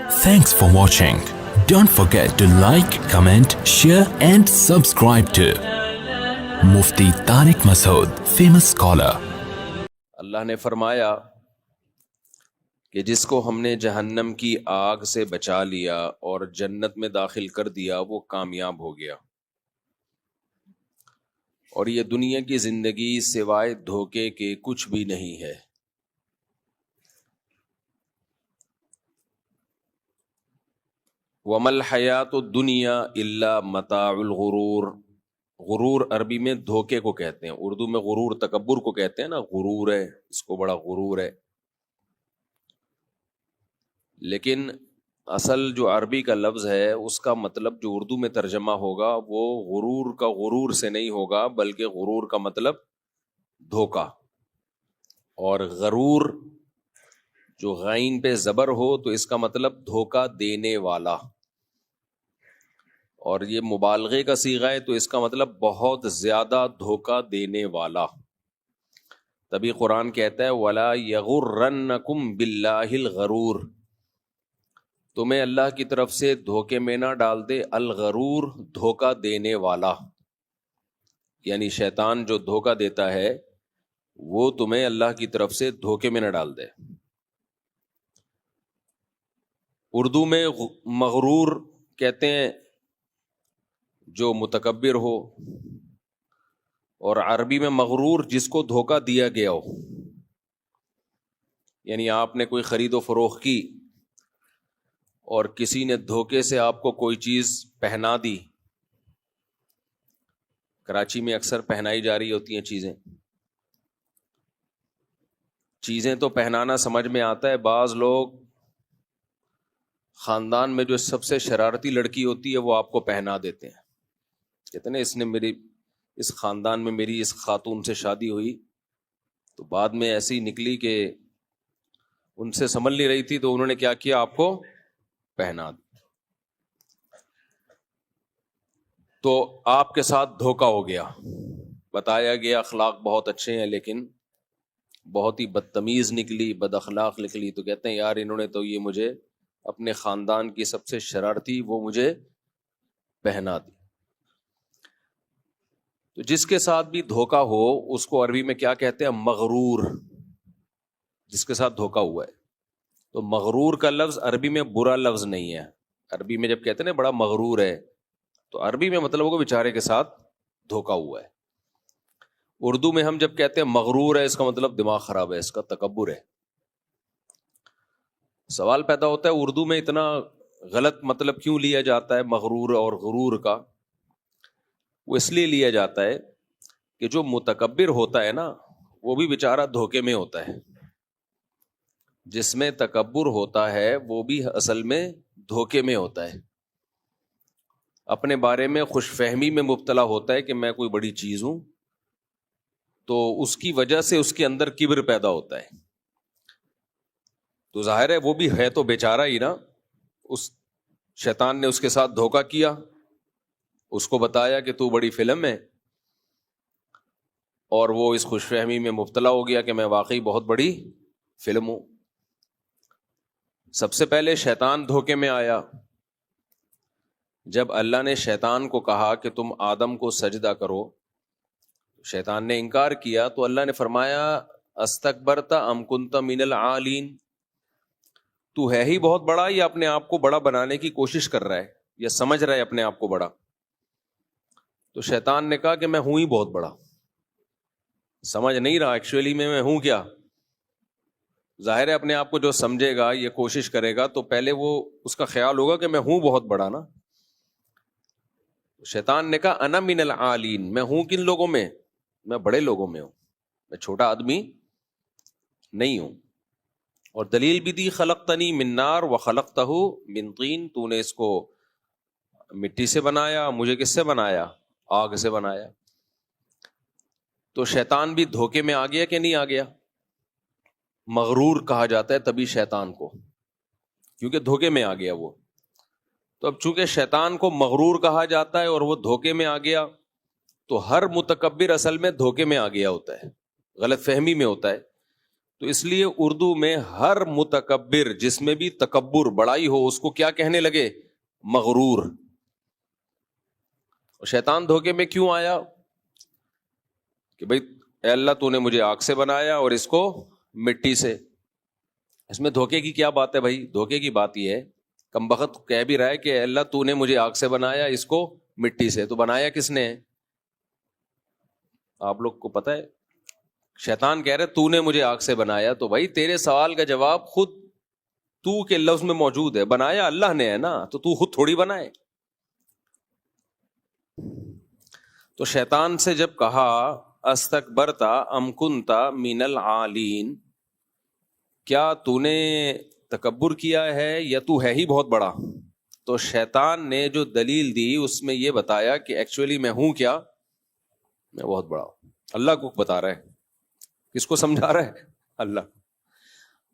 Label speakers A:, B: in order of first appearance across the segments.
A: Thanks for watching. Don't forget to like, comment, share and subscribe to Mufti Tariq Masood, famous scholar.
B: اللہ نے فرمایا کہ جس کو ہم نے جہنم کی آگ سے بچا لیا اور جنت میں داخل کر دیا وہ کامیاب ہو گیا، اور یہ دنیا کی زندگی سوائے دھوکے کے کچھ بھی نہیں ہے۔ وَمَا الْحَيَاةُ الدُّنْيَا إِلَّا مَتَاعُ الْغُرُورِ، غرور عربی میں دھوکے کو کہتے ہیں، اردو میں غرور تکبر کو کہتے ہیں نا، غرور ہے، اس کو بڑا غرور ہے۔ لیکن اصل جو عربی کا لفظ ہے اس کا مطلب جو اردو میں ترجمہ ہوگا وہ غرور کا غرور سے نہیں ہوگا، بلکہ غرور کا مطلب دھوکا، اور غرور جو غین پہ زبر ہو تو اس کا مطلب دھوکا دینے والا، اور یہ مبالغے کا صیغہ ہے تو اس کا مطلب بہت زیادہ دھوکا دینے والا۔ تبھی قرآن کہتا ہے وَلَا يَغُرَّنَّكُمْ بِاللَّهِ الْغَرُورُ، تمہیں اللہ کی طرف سے دھوکے میں نہ ڈال دے الغرور، دھوکا دینے والا، یعنی شیطان جو دھوکا دیتا ہے وہ تمہیں اللہ کی طرف سے دھوکے میں نہ ڈال دے۔ اردو میں مغرور کہتے ہیں جو متکبر ہو، اور عربی میں مغرور جس کو دھوکا دیا گیا ہو، یعنی آپ نے کوئی خرید و فروخت کی اور کسی نے دھوکے سے آپ کو کوئی چیز پہنا دی۔ کراچی میں اکثر پہنائی جا رہی ہوتی ہیں چیزیں تو پہنانا سمجھ میں آتا ہے، بعض لوگ خاندان میں جو سب سے شرارتی لڑکی ہوتی ہے وہ آپ کو پہنا دیتے ہیں، کہتے ہیں اس نے اس خاندان میں میری اس خاتون سے شادی ہوئی تو بعد میں ایسی نکلی کہ ان سے سنبھل نہیں رہی تھی تو انہوں نے کیا کیا، آپ کو پہنا دیا، تو آپ کے ساتھ دھوکا ہو گیا۔ بتایا گیا اخلاق بہت اچھے ہیں لیکن بہت ہی بدتمیز نکلی، بد اخلاق نکلی، تو کہتے ہیں یار انہوں نے تو یہ مجھے اپنے خاندان کی سب سے شرارتی وہ مجھے پہنا دی۔ تو جس کے ساتھ بھی دھوکا ہو اس کو عربی میں کیا کہتے ہیں، مغرور، جس کے ساتھ دھوکا ہوا ہے۔ تو مغرور کا لفظ عربی میں برا لفظ نہیں ہے، عربی میں جب کہتے ہیں نا بڑا مغرور ہے تو عربی میں مطلب ہوگا بیچارے کے ساتھ دھوکا ہوا ہے۔ اردو میں ہم جب کہتے ہیں مغرور ہے اس کا مطلب دماغ خراب ہے، اس کا تکبر ہے۔ سوال پیدا ہوتا ہے اردو میں اتنا غلط مطلب کیوں لیا جاتا ہے مغرور اور غرور کا؟ وہ اس لیے لیا جاتا ہے کہ جو متکبر ہوتا ہے نا وہ بھی بیچارہ دھوکے میں ہوتا ہے، جس میں تکبر ہوتا ہے وہ بھی اصل میں دھوکے میں ہوتا ہے، اپنے بارے میں خوش فہمی میں مبتلا ہوتا ہے کہ میں کوئی بڑی چیز ہوں، تو اس کی وجہ سے اس کے اندر کبر پیدا ہوتا ہے۔ تو ظاہر ہے وہ بھی ہے تو بیچارہ ہی نا، اس شیطان نے اس کے ساتھ دھوکا کیا، اس کو بتایا کہ تو بڑی فلم ہے، اور وہ اس خوش فہمی میں مبتلا ہو گیا کہ میں واقعی بہت بڑی فلم ہوں۔ سب سے پہلے شیطان دھوکے میں آیا جب اللہ نے شیطان کو کہا کہ تم آدم کو سجدہ کرو، شیطان نے انکار کیا، تو اللہ نے فرمایا استکبرت ام کنت من العالین، تو ہے ہی بہت بڑا یا اپنے آپ کو بڑا بنانے کی کوشش کر رہا ہے یا سمجھ رہا ہے اپنے آپ کو بڑا؟ تو شیطان نے کہا کہ میں ہوں ہی بہت بڑا، سمجھ نہیں رہا ایکچولی میں ہوں کیا۔ ظاہر ہے اپنے آپ کو جو سمجھے گا یہ کوشش کرے گا تو پہلے وہ اس کا خیال ہوگا کہ میں ہوں بہت بڑا نا۔ شیطان نے کہا انا من العالین، میں ہوں کن لوگوں میں؟ میں بڑے لوگوں میں ہوں، میں چھوٹا آدمی نہیں ہوں۔ اور دلیل بھی دی خلقتنی من نار وخلقتہ من طین، تو نے اس کو مٹی سے بنایا، مجھے کس سے بنایا؟ آگ سے بنایا۔ تو شیطان بھی دھوکے میں آ گیا کہ نہیں آ گیا؟ مغرور کہا جاتا ہے تبھی شیطان کو، کیونکہ دھوکے میں آ گیا وہ۔ تو اب چونکہ شیطان کو مغرور کہا جاتا ہے اور وہ دھوکے میں آ گیا، تو ہر متکبر اصل میں دھوکے میں آ گیا ہوتا ہے، غلط فہمی میں ہوتا ہے۔ تو اس لیے اردو میں ہر متکبر جس میں بھی تکبر بڑائی ہو اس کو کیا کہنے لگے؟ مغرور. شیطان دھوکے میں کیوں آیا کہ بھئی اے اللہ تو نے مجھے آگ سے بنایا اور اس کو مٹی سے. اس میں دھوکے کی کیا بات ہے بھائی؟ دھوکے کی بات یہ ہے، کم بخت کہہ بھی رہا ہے کہ اے اللہ تو نے مجھے آگ سے بنایا اس کو مٹی سے، تو بنایا کس نے؟ آپ لوگ کو پتہ ہے؟ شیطان کہہ رہے تو نے مجھے آگ سے بنایا، تو بھائی تیرے سوال کا جواب خود تو کے لفظ میں موجود ہے، بنایا اللہ نے ہے نا، تو خود تھوڑی بنائے. تو شیطان سے جب کہا استکبرتا ام کنتا من العالین، کیا تو نے تکبر کیا ہے یا تو ہے ہی بہت بڑا؟ تو شیطان نے جو دلیل دی اس میں یہ بتایا کہ ایکچولی میں ہوں کیا؟ میں بہت بڑا ہوں. اللہ کو بتا رہا ہے. کس کو سمجھا رہا ہے؟ اللہ.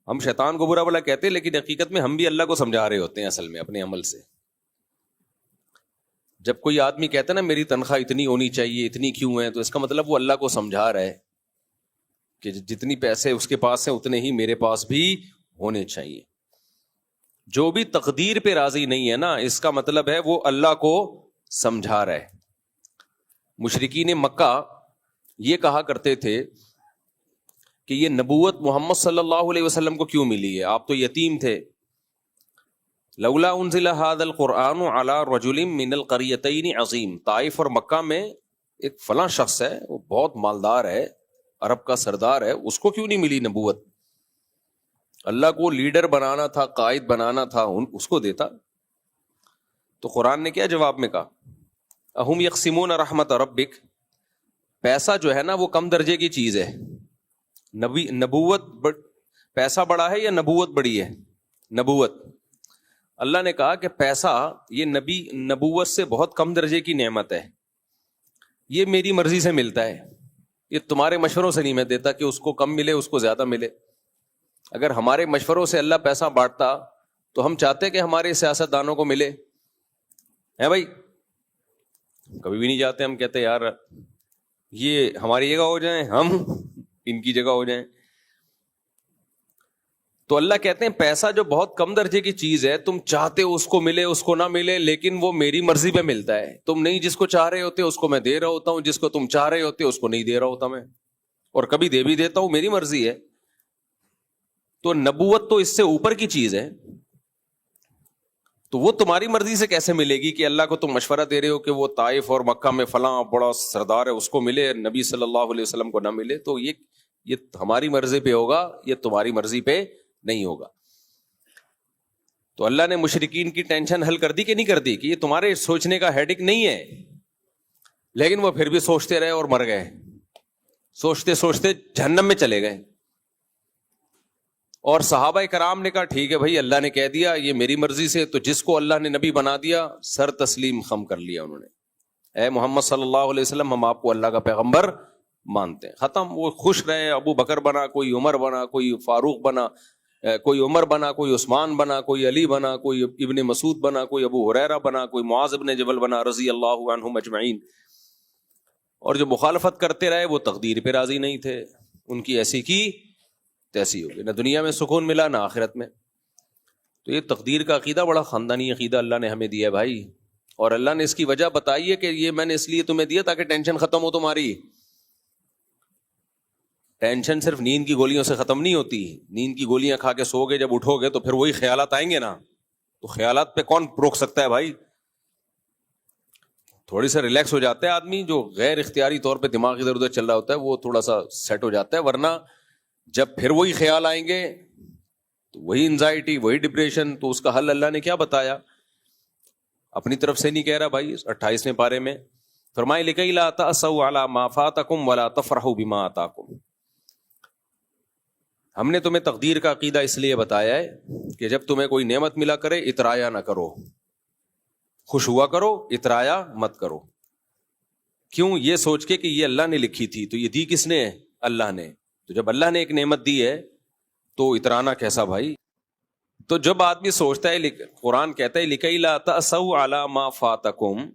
B: ہم شیطان کو برا بھلا کہتے ہیں لیکن حقیقت میں ہم بھی اللہ کو سمجھا رہے ہوتے ہیں اصل میں اپنے عمل سے. جب کوئی آدمی کہتا ہے نا میری تنخواہ اتنی ہونی چاہیے، اتنی کیوں ہے، تو اس کا مطلب وہ اللہ کو سمجھا رہا ہے کہ جتنی پیسے اس کے پاس ہیں اتنے ہی میرے پاس بھی ہونے چاہیے. جو بھی تقدیر پہ راضی نہیں ہے نا، اس کا مطلب ہے وہ اللہ کو سمجھا رہا ہے. مشرکین مکہ یہ کہا کرتے تھے کہ یہ نبوت محمد صلی اللہ علیہ وسلم کو کیوں ملی ہے؟ آپ تو یتیم تھے. لولا انزل هذا القرآن على رجل من القريتين عظیم. طائف اور مکہ میں ایک فلاں شخص ہے، وہ بہت مالدار ہے، عرب کا سردار ہے، اس کو کیوں نہیں ملی نبوت؟ اللہ کو لیڈر بنانا تھا، قائد بنانا تھا، اس کو دیتا. تو قرآن نے کیا جواب میں کہا؟ اہم یقسمون رحمت ربک. پیسہ جو ہے نا وہ کم درجے کی چیز ہے. نبوت پیسہ بڑا ہے یا نبوت بڑی ہے؟ نبوت. اللہ نے کہا کہ پیسہ یہ نبوت سے بہت کم درجے کی نعمت ہے، یہ میری مرضی سے ملتا ہے، یہ تمہارے مشوروں سے نہیں میں دیتا کہ اس کو کم ملے اس کو زیادہ ملے. اگر ہمارے مشوروں سے اللہ پیسہ بانٹتا تو ہم چاہتے کہ ہمارے سیاست دانوں کو ملے ہے بھائی؟ کبھی بھی نہیں جاتے. ہم کہتے یار یہ ہماری جگہ ہو جائیں، ہم ان کی جگہ ہو جائیں. تو اللہ کہتے ہیں پیسہ جو بہت کم درجے کی چیز ہے، تم چاہتے اس کو ملے اس کو نہ ملے، لیکن وہ میری مرضی پہ ملتا ہے. تم نہیں جس کو چاہ رہے ہوتے اس کو میں دے رہا ہوتا ہوں، جس کو تم چاہ رہے ہوتے اس کو نہیں دے رہا ہوتا میں، اور کبھی دے بھی دیتا ہوں، میری مرضی ہے. تو نبوت تو اس سے اوپر کی چیز ہے. تو وہ تمہاری مرضی سے کیسے ملے گی کہ اللہ کو تم مشورہ دے رہے ہو کہ وہ طائف اور مکہ میں فلاں بڑا سردار ہے اس کو ملے، نبی صلی اللہ علیہ وسلم کو نہ ملے؟ تو یہ ہماری مرضی پہ ہوگا، یہ تمہاری مرضی پہ نہیں ہوگا. تو اللہ نے مشرکین کی ٹینشن حل کر دی کہ نہیں کر دی کہ یہ تمہارے سوچنے کا ہیڈک نہیں ہے، لیکن وہ پھر بھی سوچتے رہے اور مر گئے، سوچتے سوچتے جہنم میں چلے گئے. اور صحابہ کرام نے کہا ٹھیک ہے بھائی اللہ نے کہہ دیا یہ میری مرضی سے، تو جس کو اللہ نے نبی بنا دیا سر تسلیم خم کر لیا انہوں نے. اے محمد صلی اللہ علیہ وسلم ہم آپ کو اللہ کا پیغمبر مانتے ہیں، ختم. وہ خوش رہے، ابو بکر بنا، کوئی عمر بنا، کوئی فاروق بنا، کوئی عمر بنا، کوئی عثمان بنا، کوئی علی بنا، کوئی ابن مسعود بنا، کوئی ابو ہریرہ بنا، کوئی معاذ بن جبل بنا رضی اللہ عنہم اجمعین. اور جو مخالفت کرتے رہے وہ تقدیر پہ راضی نہیں تھے، ان کی ایسی کی تیسی ہو گئی، نہ دنیا میں سکون ملا نہ آخرت میں. تو یہ تقدیر کا عقیدہ بڑا خاندانی عقیدہ اللہ نے ہمیں دیا ہے بھائی. اور اللہ نے اس کی وجہ بتائی ہے کہ یہ میں نے اس لیے تمہیں دیا تاکہ ٹینشن ختم ہو تمہاری. ٹینشن صرف نیند کی گولیوں سے ختم نہیں ہوتی. نیند کی گولیاں کھا کے سو گے، جب اٹھو گے تو پھر وہی خیالات آئیں گے نا. تو خیالات پہ کون روک سکتا ہے بھائی؟ تھوڑی سا ریلیکس ہو جاتا ہے آدمی، جو غیر اختیاری طور پہ دماغ ادھر ادھر چل رہا ہوتا ہے وہ تھوڑا سا سیٹ ہو جاتا ہے. ورنہ جب پھر وہی خیال آئیں گے تو وہی انزائٹی، وہی ڈپریشن. تو اس کا حل اللہ نے کیا بتایا؟ اپنی طرف سے نہیں کہہ رہا بھائی. 28ویں پارے میں فرمائے لِكَيْ لَا تَأْسَوْا عَلَىٰ مَا فَاتَكُمْ وَلَا تَفْرَحُوا بِمَا آتَاكُمْ. ہم نے تمہیں تقدیر کا عقیدہ اس لیے بتایا ہے کہ جب تمہیں کوئی نعمت ملا کرے اترایا نہ کرو، خوش ہوا کرو، اترایا مت کرو. کیوں؟ یہ سوچ کے کہ یہ اللہ نے لکھی تھی. تو یہ دی کس نے؟ اللہ نے. تو جب اللہ نے ایک نعمت دی ہے تو اترانا کیسا بھائی؟ تو جب آدمی سوچتا ہے، قرآن کہتا ہے لِكَيْ لَا تَأْسَوْا عَلَىٰ مَا فَاتَكُمْ،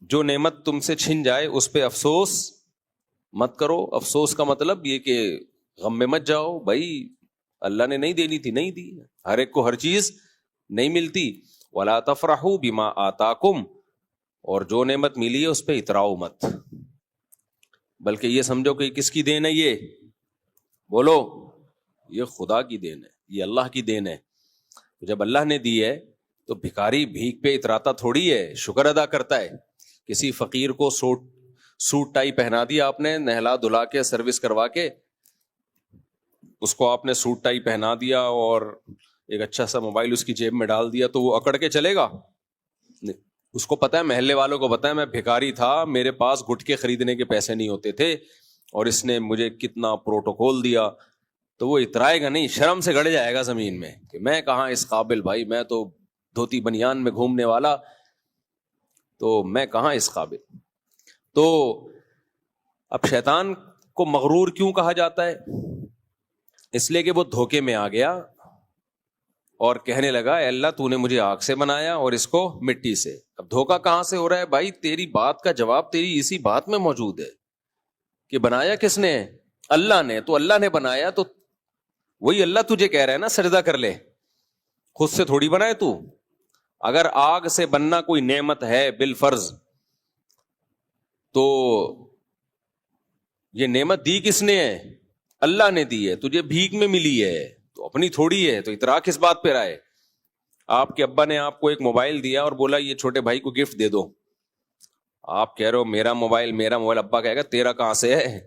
B: جو نعمت تم سے چھن جائے اس پہ افسوس مت کرو. افسوس کا مطلب یہ کہ غم میں مت جاؤ بھائی، اللہ نے نہیں دینی تھی نہیں دی، ہر ایک کو ہر چیز نہیں ملتی. ولا تفرحوا بما آتاکم، اور جو نعمت ملی ہے اس پہ اتراؤ مت، بلکہ یہ سمجھو کہ کس کی دین ہے یہ؟ بولو، یہ خدا کی دین ہے، یہ اللہ کی دین ہے. جب اللہ نے دی ہے تو بھکاری بھیک پہ اتراتا تھوڑی ہے، شکر ادا کرتا ہے. کسی فقیر کو سوٹ ٹائی پہنا دیا آپ نے، نہلا دھلا کے سروس کروا کے اس کو آپ نے سوٹ ٹائی پہنا دیا اور ایک اچھا سا موبائل اس کی جیب میں ڈال دیا، تو وہ اکڑ کے چلے گا؟ اس کو پتا ہے، محلے والوں کو پتا ہے میں بھکاری تھا، میرے پاس گٹکے خریدنے کے پیسے نہیں ہوتے تھے اور اس نے مجھے کتنا پروٹوکول دیا. تو وہ اترائے گا نہیں، شرم سے گڑ جائے گا زمین میں کہ میں کہاں اس قابل، بھائی میں تو دھوتی بنیان میں گھومنے والا، تو میں کہاں اس قابل. تو اب شیطان کو مغرور کیوں کہا جاتا ہے؟ اس لیے کہ وہ دھوکے میں آ گیا اور کہنے لگا اے اللہ تو نے مجھے آگ سے بنایا اور اس کو مٹی سے. اب دھوکا کہاں سے ہو رہا ہے بھائی؟ تیری بات کا جواب تیری اسی بات میں موجود ہے کہ بنایا کس نے؟ اللہ نے. تو اللہ نے بنایا تو وہی اللہ تجھے کہہ رہا ہے نا سجدہ کر لے، خود سے تھوڑی بنائے تو. اگر آگ سے بننا کوئی نعمت ہے بالفرض تو یہ نعمت دی کس نے ہے؟ اللہ نے دی ہے، تجھے بھیک میں ملی ہے تو اپنی تھوڑی ہے، تو اترا کس بات پہ رہے؟ آپ کے ابا نے آپ کو ایک موبائل دیا اور بولا یہ چھوٹے بھائی کو گفٹ دے دو، آپ کہہ رہے ہو میرا موبائل میرا موبائل، ابا کہے گا تیرا کہاں سے ہے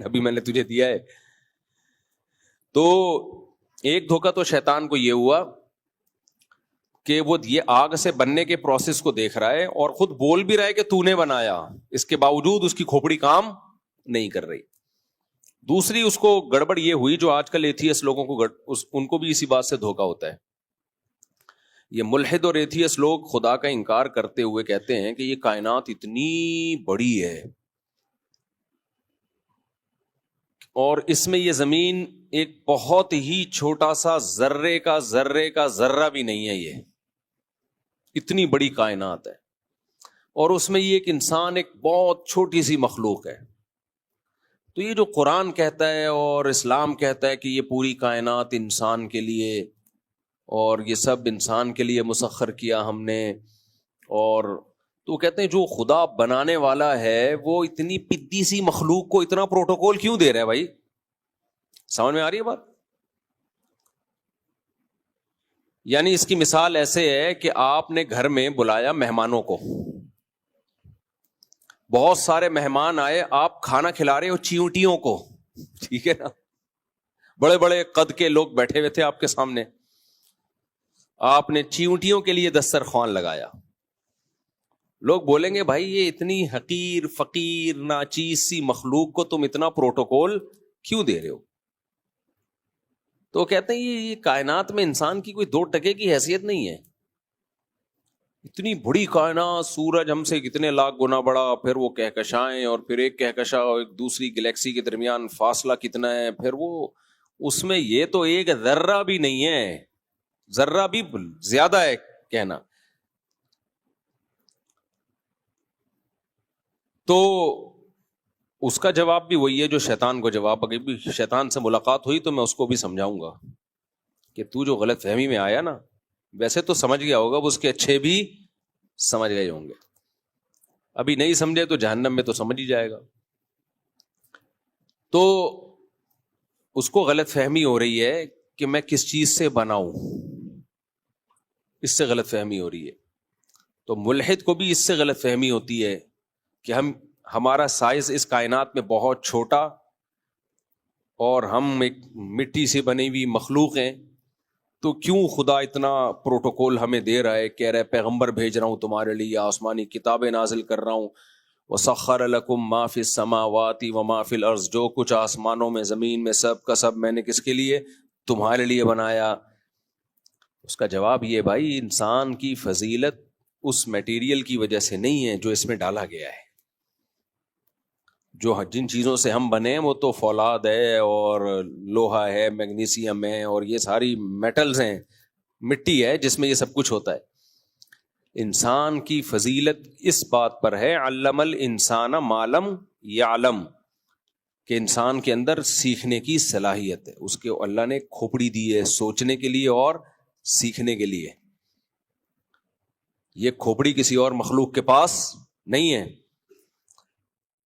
B: ابھی میں نے تجھے دیا ہے. تو ایک دھوکہ تو شیطان کو یہ ہوا کہ وہ یہ آگ سے بننے کے پروسیس کو دیکھ رہا ہے اور خود بول بھی رہا ہے کہ تو نے بنایا، اس کے باوجود اس کی کھوپڑی کام نہیں کر رہی. دوسری اس کو گڑبڑ یہ ہوئی جو آج کل ایتھیس لوگوں کو ان کو بھی اسی بات سے دھوکا ہوتا ہے. یہ ملحد اور ایتھیس لوگ خدا کا انکار کرتے ہوئے کہتے ہیں کہ یہ کائنات اتنی بڑی ہے اور اس میں یہ زمین ایک بہت ہی چھوٹا سا ذرے کا ذرہ بھی نہیں ہے، یہ اتنی بڑی کائنات ہے اور اس میں یہ ایک انسان ایک بہت چھوٹی سی مخلوق ہے. تو یہ جو قرآن کہتا ہے اور اسلام کہتا ہے کہ یہ پوری کائنات انسان کے لیے اور یہ سب انسان کے لیے مسخر کیا ہم نے، اور تو کہتے ہیں جو خدا بنانے والا ہے وہ اتنی پدی سی مخلوق کو اتنا پروٹوکول کیوں دے رہا ہے؟ بھائی سمجھ میں آ رہی ہے بات؟ یعنی اس کی مثال ایسے ہے کہ آپ نے گھر میں بلایا مہمانوں کو، بہت سارے مہمان آئے، آپ کھانا کھلا رہے ہو چیونٹیوں کو، ٹھیک ہے نا، بڑے بڑے قد کے لوگ بیٹھے ہوئے تھے آپ کے سامنے، آپ نے چیونٹیوں کے لیے دسترخوان لگایا. لوگ بولیں گے بھائی یہ اتنی حقیر فقیر ناچیز سی مخلوق کو تم اتنا پروٹوکول کیوں دے رہے ہو؟ تو کہتے ہیں یہ کائنات میں انسان کی کوئی 2 ٹکے کی حیثیت نہیں ہے. اتنی بڑی کائنات، سورج ہم سے کتنے لاکھ گنا بڑا، پھر وہ کہکشائیں اور پھر ایک کہکشاں اور ایک دوسری گلیکسی کے درمیان فاصلہ کتنا ہے، پھر وہ اس میں یہ تو ایک ذرہ بھی نہیں ہے، ذرہ بھی زیادہ ہے کہنا. تو اس کا جواب بھی وہی ہے جو شیطان کو جواب، اگر بھی شیطان سے ملاقات ہوئی تو میں اس کو بھی سمجھاؤں گا کہ تو جو غلط فہمی میں آیا نا، ویسے تو سمجھ گیا ہوگا، اس کے اچھے بھی سمجھ گئے ہوں گے، ابھی نہیں سمجھے تو جہنم میں تو سمجھ ہی جائے گا. تو اس کو غلط فہمی ہو رہی ہے کہ میں کس چیز سے بناؤں، اس سے غلط فہمی ہو رہی ہے. تو ملحد کو بھی اس سے غلط فہمی ہوتی ہے کہ ہمارا سائز اس کائنات میں بہت چھوٹا اور ہم ایک مٹی سے بنی ہوئی مخلوق ہیں، تو کیوں خدا اتنا پروٹوکول ہمیں دے رہا ہے، کہہ رہا ہے پیغمبر بھیج رہا ہوں تمہارے لیے، آسمانی کتابیں نازل کر رہا ہوں، وَسَخَّرَ لَكُم مَا فِي السَّمَاوَاتِ وَمَا فِي الْأَرْضِ، جو کچھ آسمانوں میں زمین میں سب کا سب میں نے کس کے لیے؟ تمہارے لیے بنایا. اس کا جواب یہ بھائی انسان کی فضیلت اس میٹیریل کی وجہ سے نہیں ہے جو اس میں ڈالا گیا ہے. جو جن چیزوں سے ہم بنے ہیں وہ تو فولاد ہے اور لوہا ہے، میگنیسیم ہے، اور یہ ساری میٹلز ہیں، مٹی ہے جس میں یہ سب کچھ ہوتا ہے. انسان کی فضیلت اس بات پر ہے علم الانسان ما لم یعلم، کہ انسان کے اندر سیکھنے کی صلاحیت ہے، اس کے اللہ نے کھوپڑی دی ہے سوچنے کے لیے اور سیکھنے کے لیے. یہ کھوپڑی کسی اور مخلوق کے پاس نہیں ہے.